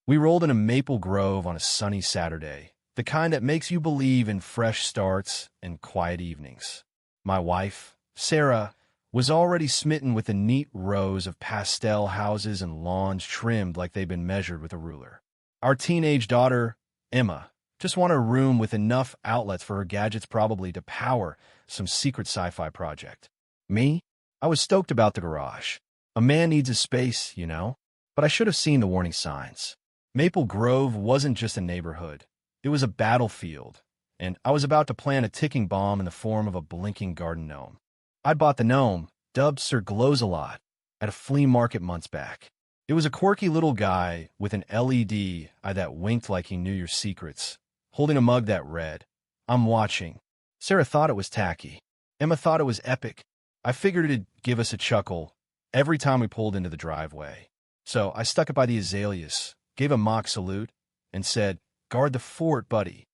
We rolled into Maple Grove on a sunny Saturday, the kind that makes you believe in fresh starts and quiet evenings. My wife, Sarah, was already smitten with the neat rows of pastel houses and lawns trimmed like they'd been measured with a ruler. Our teenage daughter, Emma, just wanted a room with enough outlets for her gadgets probably to power some secret sci-fi project. Me? I was stoked about the garage. A man needs his space, you know? But I should have seen the warning signs. Maple Grove wasn't just a neighborhood. It was a battlefield, and I was about to plant a ticking bomb in the form of a blinking garden gnome. I'd bought the gnome, dubbed Sir Glows-a-Lot, at a flea market months back. It was a quirky little guy with an LED eye that winked like he knew your secrets, holding a mug that read, "I'm watching." Sarah thought it was tacky. Emma thought it was epic. I figured it'd give us a chuckle every time we pulled into the driveway. So I stuck it by the azaleas, gave a mock salute, and said, "Guard the fort, buddy."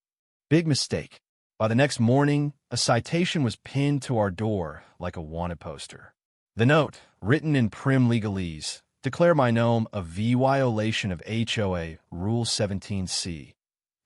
Big mistake. By the next morning, a citation was pinned to our door like a wanted poster. The note, written in prim legalese, declared my gnome a violation of HOA Rule 17C.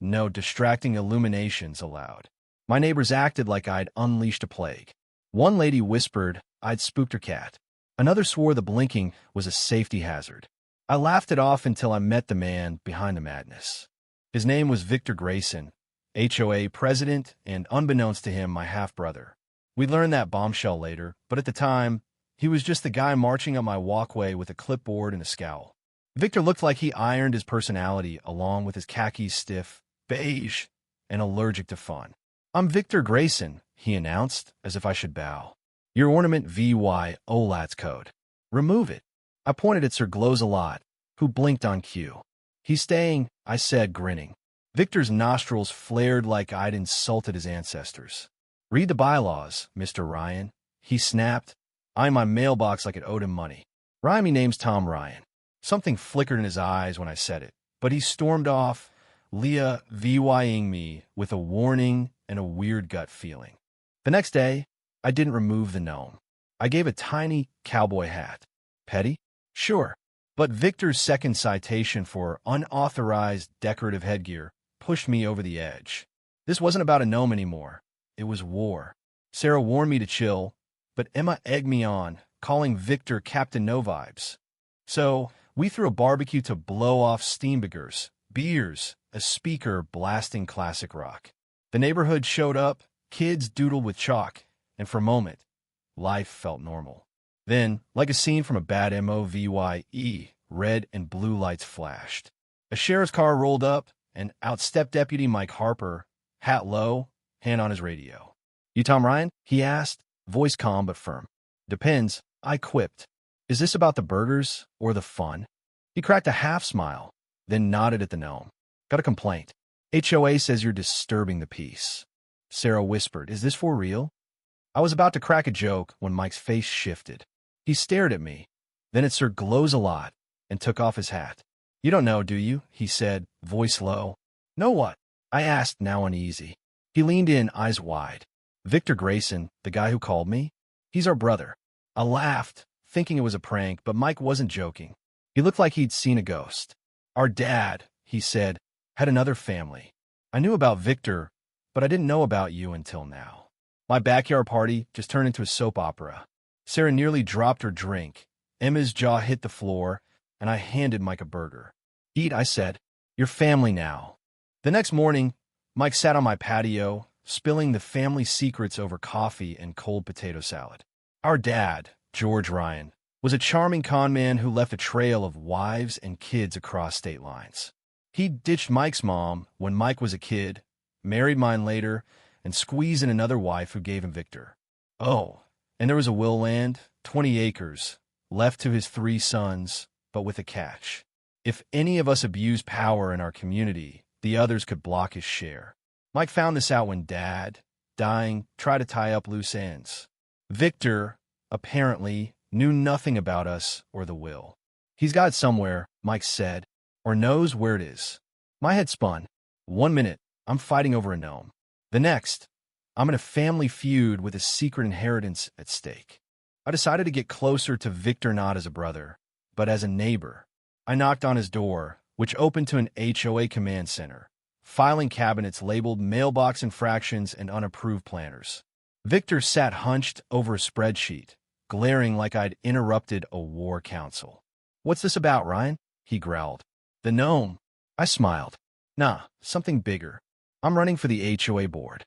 No distracting illuminations allowed. My neighbors acted like I'd unleashed a plague. One lady whispered I'd spooked her cat. Another swore the blinking was a safety hazard. I laughed it off until I met the man behind the madness. His name was Victor Grayson, HOA president, and unbeknownst to him, my half-brother. We learned that bombshell later, but at the time, he was just the guy marching up my walkway with a clipboard and a scowl. Victor looked like he ironed his personality along with his khakis stiff, beige, and allergic to fun. "I'm Victor Grayson," he announced, as if I should bow. "Your ornament VY-OLAT's code. Remove it." I pointed at Sir Glows-a-Lot, who blinked on cue. "He's staying," I said, grinning. Victor's nostrils flared like I'd insulted his ancestors. "Read the bylaws, Mr. Ryan," he snapped, eyeing my mailbox like it owed him money. "Ryan, me name's Tom Ryan." Something flickered in his eyes when I said it, but he stormed off, Leah VYing me with a warning and a weird gut feeling. The next day, I didn't remove the gnome. I gave a tiny cowboy hat. Petty? Sure. But Victor's second citation for unauthorized decorative headgear pushed me over the edge. This wasn't about a gnome anymore. It was war. Sarah warned me to chill, but Emma egged me on, calling Victor Captain No Vibes. So we threw a barbecue to blow off steambeers, beers, a speaker blasting classic rock. The neighborhood showed up, kids doodled with chalk, and for a moment, life felt normal. Then, like a scene from a bad movie, red and blue lights flashed. A sheriff's car rolled up, and out stepped Deputy Mike Harper, hat low, hand on his radio. "You Tom Ryan?" he asked, voice calm but firm. "Depends," I quipped. "Is this about the burgers or the fun?" He cracked a half smile, then nodded at the gnome. "Got a complaint. HOA says you're disturbing the peace." Sarah whispered, "Is this for real?" I was about to crack a joke when Mike's face shifted. He stared at me, then at Sir Glows-a-Lot, and took off his hat. "You don't know, do you?" he said, voice low. "Know what?" I asked, now uneasy. He leaned in, eyes wide. "Victor Grayson, the guy who called me? He's our brother." I laughed, thinking it was a prank, but Mike wasn't joking. He looked like he'd seen a ghost. "Our dad," he said, "had another family. I knew about Victor, but I didn't know about you until now." My backyard party just turned into a soap opera. Sarah nearly dropped her drink. Emma's jaw hit the floor, and I handed Mike a burger. "Eat," I said. "You're family now." The next morning, Mike sat on my patio, spilling the family secrets over coffee and cold potato salad. Our dad, George Ryan, was a charming con man who left a trail of wives and kids across state lines. He ditched Mike's mom when Mike was a kid, married mine later, and squeezed in another wife who gave him Victor. Oh, and there was a will land, 20 acres, left to his 3 sons, but with a catch. If any of us abused power in our community, the others could block his share. Mike found this out when Dad, dying, tried to tie up loose ends. Victor, apparently, knew nothing about us or the will. "He's got it somewhere," Mike said, "or knows where it is." My head spun. 1 minute, I'm fighting over a gnome. The next, I'm in a family feud with a secret inheritance at stake. I decided to get closer to Victor not as a brother, but as a neighbor. I knocked on his door, which opened to an HOA command center, filing cabinets labeled mailbox infractions and unapproved planners. Victor sat hunched over a spreadsheet, glaring like I'd interrupted a war council. "What's this about, Ryan?" he growled. "The gnome." I smiled. "Nah, something bigger. I'm running for the HOA board."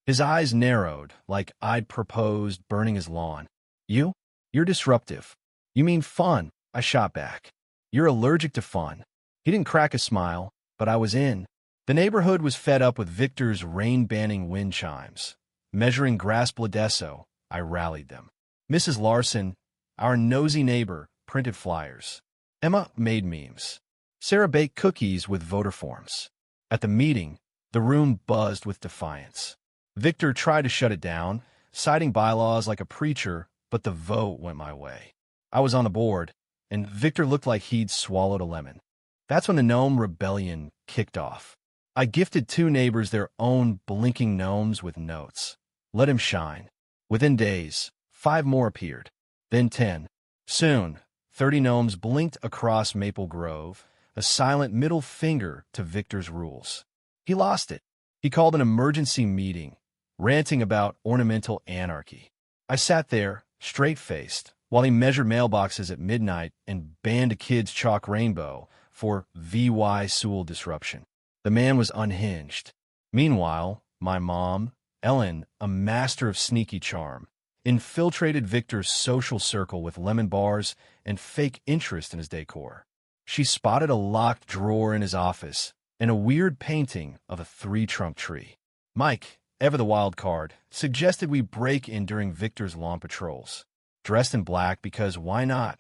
His eyes narrowed, like I'd proposed burning his lawn. "You? You're disruptive." "You mean fun?" I shot back. "You're allergic to fun." He didn't crack a smile, but I was in. The neighborhood was fed up with Victor's rain-banning wind chimes. Measuring grass bladesso, I rallied them. Mrs. Larson, our nosy neighbor, printed flyers. Emma made memes. Sarah baked cookies with voter forms. At the meeting, the room buzzed with defiance. Victor tried to shut it down, citing bylaws like a preacher, but the vote went my way. I was on the board, and Victor looked like he'd swallowed a lemon. That's when the gnome rebellion kicked off. I gifted 2 neighbors their own blinking gnomes with notes. Let him shine. Within days, 5 more appeared. Then 10. Soon, 30 gnomes blinked across Maple Grove, a silent middle finger to Victor's rules. He lost it. He called an emergency meeting, ranting about ornamental anarchy. I sat there, straight-faced, while he measured mailboxes at midnight and banned a kid's chalk rainbow for VY Sewell disruption. The man was unhinged. Meanwhile, my mom, Ellen, a master of sneaky charm, infiltrated Victor's social circle with lemon bars and fake interest in his decor. She spotted a locked drawer in his office and a weird painting of a 3-trunk tree. Mike, ever the wild card, suggested we break in during Victor's lawn patrols. Dressed in black because why not?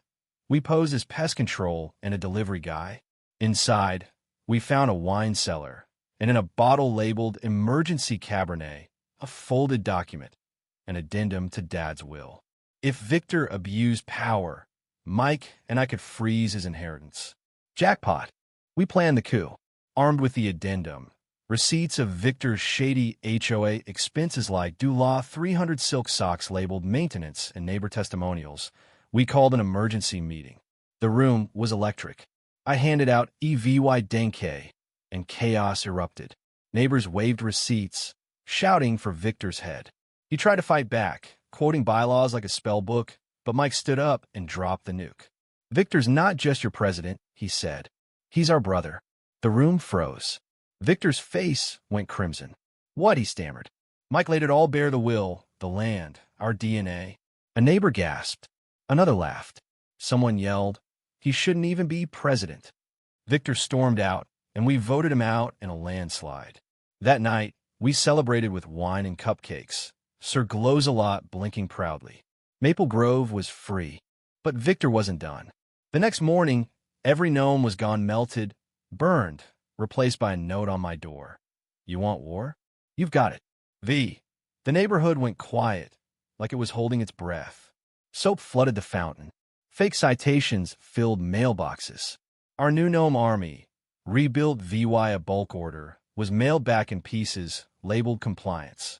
We posed as pest control and a delivery guy. Inside, we found a wine cellar, and in a bottle labeled Emergency Cabernet, a folded document, an addendum to Dad's will. If Victor abused power, Mike and I could freeze his inheritance. Jackpot. We planned the coup. Armed with the addendum, receipts of Victor's shady HOA expenses like Dulaw 300 silk socks labeled maintenance and neighbor testimonials, we called an emergency meeting. The room was electric. I handed out EVY Denke, and chaos erupted. Neighbors waved receipts, shouting for Victor's head. He tried to fight back, quoting bylaws like a spell book, but Mike stood up and dropped the nuke. "Victor's not just your president," he said. "He's our brother." The room froze. Victor's face went crimson. "What?" he stammered. Mike laid it all bare: the will, the land, our DNA. A neighbor gasped. Another laughed. Someone yelled, "He shouldn't even be president." Victor stormed out, and we voted him out in a landslide. That night, we celebrated with wine and cupcakes, Sir Glows-a-Lot blinking proudly. Maple Grove was free, but Victor wasn't done. The next morning, every gnome was gone melted, burned, replaced by a note on my door. "You want war? You've got it. V." The neighborhood went quiet, like it was holding its breath. Soap flooded the fountain. Fake citations filled mailboxes. Our new gnome army, rebuilt via bulk order, was mailed back in pieces, labeled compliance.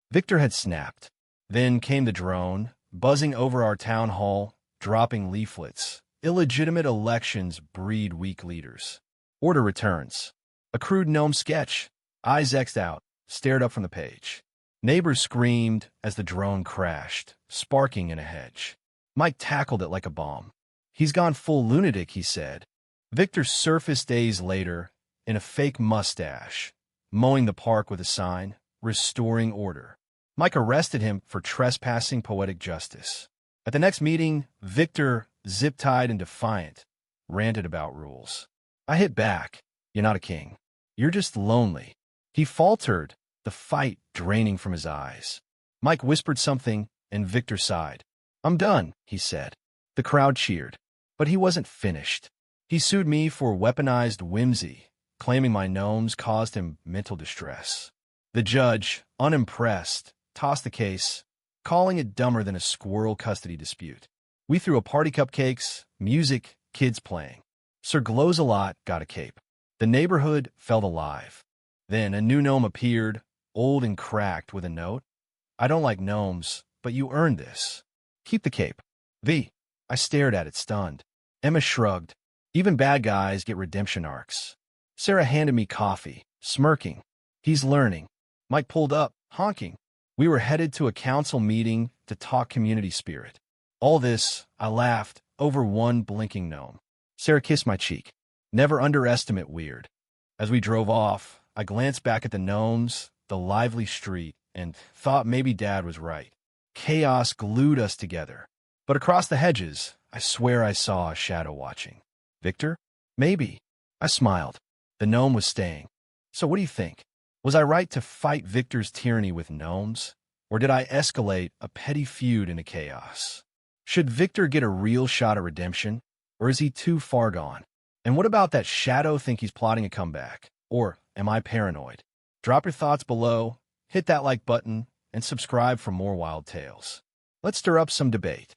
Victor had snapped. Then came the drone, buzzing over our town hall, dropping leaflets. Illegitimate elections breed weak leaders. Order returns. A crude gnome sketch, eyes X'd out, stared up from the page. Neighbors screamed as the drone crashed, sparking in a hedge. Mike tackled it like a bomb. "He's gone full lunatic," he said. Victor surfaced days later in a fake mustache, mowing the park with a sign, "Restoring Order." Mike arrested him for trespassing poetic justice. At the next meeting, Victor, zip-tied and defiant, ranted about rules. I hit back. "You're not a king. You're just lonely." He faltered, the fight draining from his eyes. Mike whispered something, and Victor sighed. "I'm done," he said. The crowd cheered. But he wasn't finished. He sued me for weaponized whimsy, claiming my gnomes caused him mental distress. The judge, unimpressed, tossed the case, calling it dumber than a squirrel custody dispute. We threw a party, cupcakes, music, kids playing. Sir Glows-a-Lot got a cape. The neighborhood felt alive. Then a new gnome appeared, old and cracked, with a note. "I don't like gnomes, but you earned this. Keep the cape." V. I stared at it, stunned. Emma shrugged. Even bad guys get redemption arcs. Sarah handed me coffee, smirking. He's learning. Mike pulled up, honking. We were headed to a council meeting to talk community spirit. All this, I laughed, over one blinking gnome. Sarah kissed my cheek. Never underestimate weird. As we drove off, I glanced back at the gnomes, the lively street, and thought maybe Dad was right. Chaos glued us together. But across the hedges, I swear I saw a shadow watching. Victor? Maybe. I smiled. The gnome was staying. So what do you think? Was I right to fight Victor's tyranny with gnomes? Or did I escalate a petty feud into chaos? Should Victor get a real shot at redemption? Or is he too far gone? And what about that shadow think he's plotting a comeback? Or am I paranoid? Drop your thoughts below, hit that like button, and subscribe for more wild tales. Let's stir up some debate.